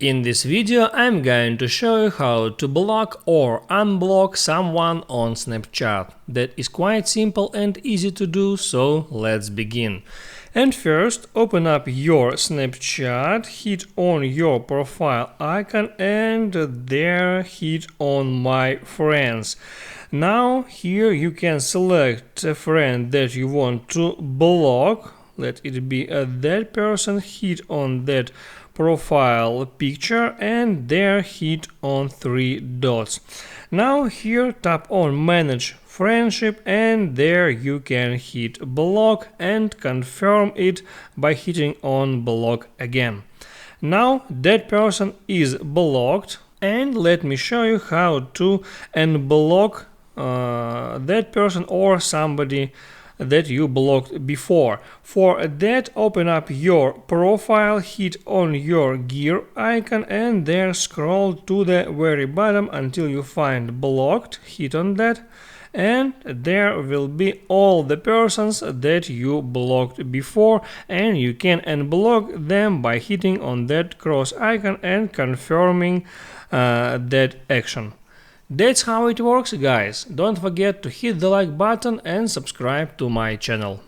In this video I'm going to show you how to block or unblock someone on Snapchat. That is quite simple and easy to do, so let's begin. And first, open up your Snapchat, hit on your profile icon and there hit on My Friends. Now here you can select a friend that you want to block. Let it be that person, hit on that profile picture and there hit on three dots. Now here tap on Manage Friendship and there you can hit block and confirm it by hitting on block again. Now that person is blocked and let me show you how to unblock that person or somebody that you blocked before. For that, open up your profile, hit on your gear icon and there scroll to the very bottom until you find blocked, hit on that and there will be all the persons that you blocked before and you can unblock them by hitting on that cross icon and confirming that action. That's how it works, guys. Don't forget to hit the like button and subscribe to my channel.